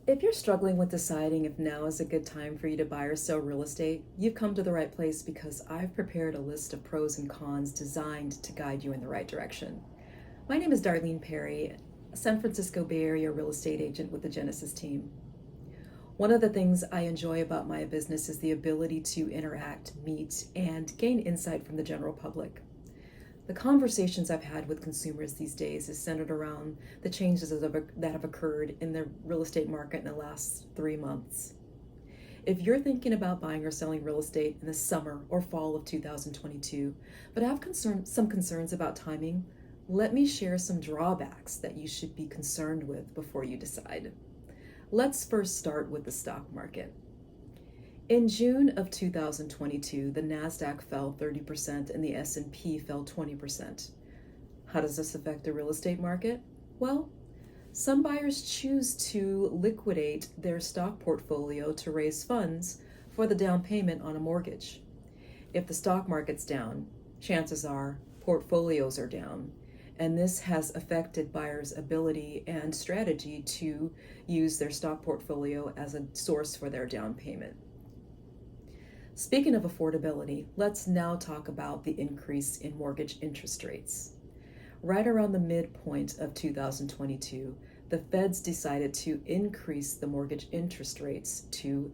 If you're struggling with deciding if now is a good time for you to buy or sell real estate, you've come to the right place because I've prepared a list of pros and cons designed to guide you in the right direction. My name is Darlene Perry, a San Francisco Bay Area real estate agent with the Genesis team. One of the things I enjoy about my business is the ability to interact, meet, and gain insight from the general public. The conversations I've had with consumers these days is centered around the changes that have occurred in the real estate market in the last 3 months. If you're thinking about buying or selling real estate in the summer or fall of 2022, but have some concerns about timing, let me share some drawbacks that you should be concerned with before you decide. Let's first start with the stock market. In June of 2022, the Nasdaq fell 30% and the S&P fell 20%. How does this affect the real estate market? Well, some buyers choose to liquidate their stock portfolio to raise funds for the down payment on a mortgage. If the stock market's down, chances are portfolios are down, and this has affected buyers' ability and strategy to use their stock portfolio as a source for their down payment. Speaking of affordability, let's now talk about the increase in mortgage interest rates. Right around the midpoint of 2022, the Feds decided to increase the mortgage interest rates to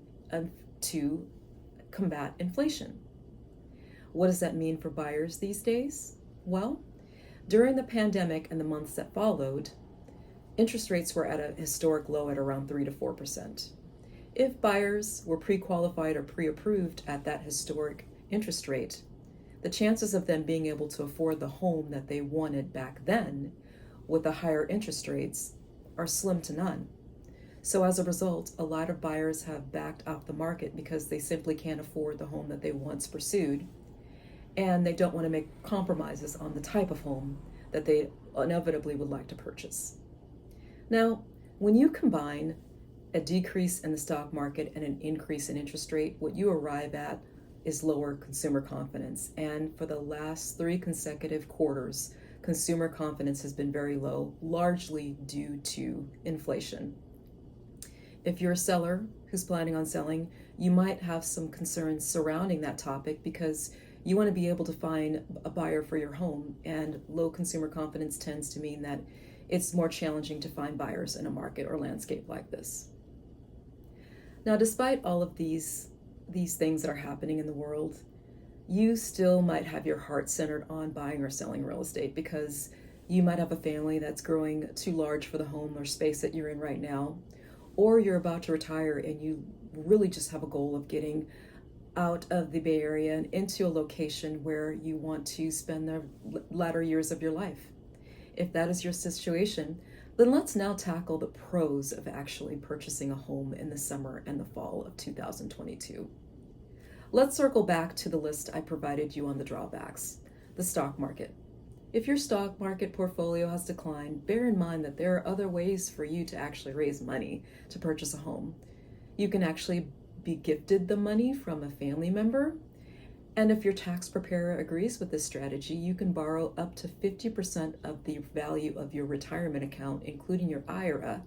combat inflation. What does that mean for buyers these days? Well, during the pandemic and the months that followed, interest rates were at a historic low at around 3 to 4%. If buyers were pre-qualified or pre-approved at that historic interest rate, the chances of them being able to afford the home that they wanted back then with the higher interest rates are slim to none. So as a result, a lot of buyers have backed off the market because they simply can't afford the home that they once pursued, and they don't want to make compromises on the type of home that they inevitably would like to purchase. Now, when you combine a decrease in the stock market and an increase in interest rate, what you arrive at is lower consumer confidence. And for the last 3 consecutive quarters, consumer confidence has been very low, largely due to inflation. If you're a seller who's planning on selling, you might have some concerns surrounding that topic because you want to be able to find a buyer for your home, and low consumer confidence tends to mean that it's more challenging to find buyers in a market or landscape like this. Now, despite all of these things that are happening in the world, you still might have your heart centered on buying or selling real estate because you might have a family that's growing too large for the home or space that you're in right now, or you're about to retire and you really just have a goal of getting out of the Bay Area and into a location where you want to spend the latter years of your life. If that is your situation, then let's now tackle the pros of actually purchasing a home in the summer and the fall of 2022. Let's circle back to the list I provided you on the drawbacks. The stock market. If your stock market portfolio has declined, bear in mind that there are other ways for you to actually raise money to purchase a home. You can actually be gifted the money from a family member. And if your tax preparer agrees with this strategy, you can borrow up to 50% of the value of your retirement account, including your IRA,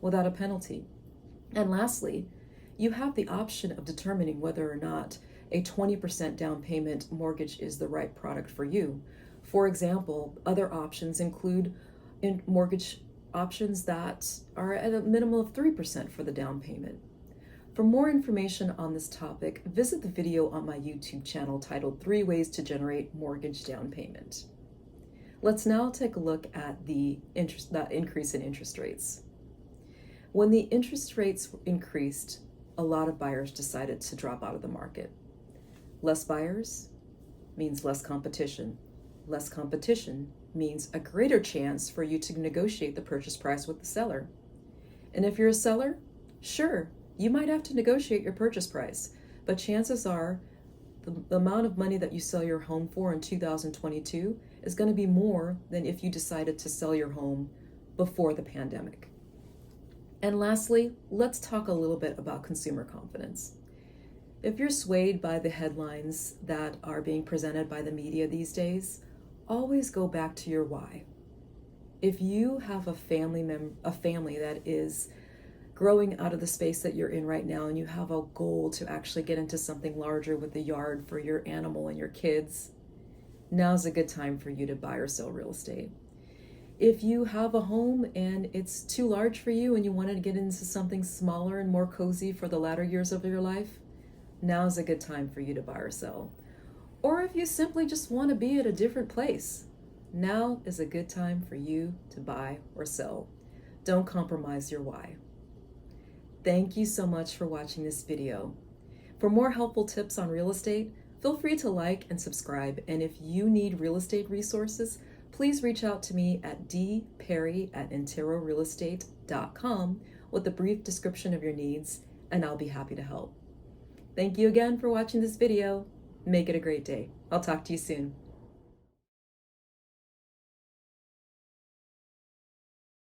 without a penalty. And lastly, you have the option of determining whether or not a 20% down payment mortgage is the right product for you. For example, other options include mortgage options that are at a minimum of 3% for the down payment. For more information on this topic, visit the video on my YouTube channel titled 3 Ways to Generate Mortgage Down Payment. Let's now take a look at that increase in interest rates. When the interest rates increased, a lot of buyers decided to drop out of the market. Less buyers means less competition. Less competition means a greater chance for you to negotiate the purchase price with the seller. And if you're a seller, sure, you might have to negotiate your purchase price, but chances are the amount of money that you sell your home for in 2022 is going to be more than if you decided to sell your home before the pandemic. And lastly, let's talk a little bit about consumer confidence. If you're swayed by the headlines that are being presented by the media these days, always go back to your why. If you have a family that is growing out of the space that you're in right now and you have a goal to actually get into something larger with the yard for your animal and your kids, now's a good time for you to buy or sell real estate. If you have a home and it's too large for you and you want to get into something smaller and more cozy for the latter years of your life, now's a good time for you to buy or sell. Or if you simply just want to be at a different place, now is a good time for you to buy or sell. Don't compromise your why. Thank you so much for watching this video. For more helpful tips on real estate, feel free to like and subscribe. And if you need real estate resources, please reach out to me at dperry@interorealestate.com with a brief description of your needs, and I'll be happy to help. Thank you again for watching this video. Make it a great day. I'll talk to you soon.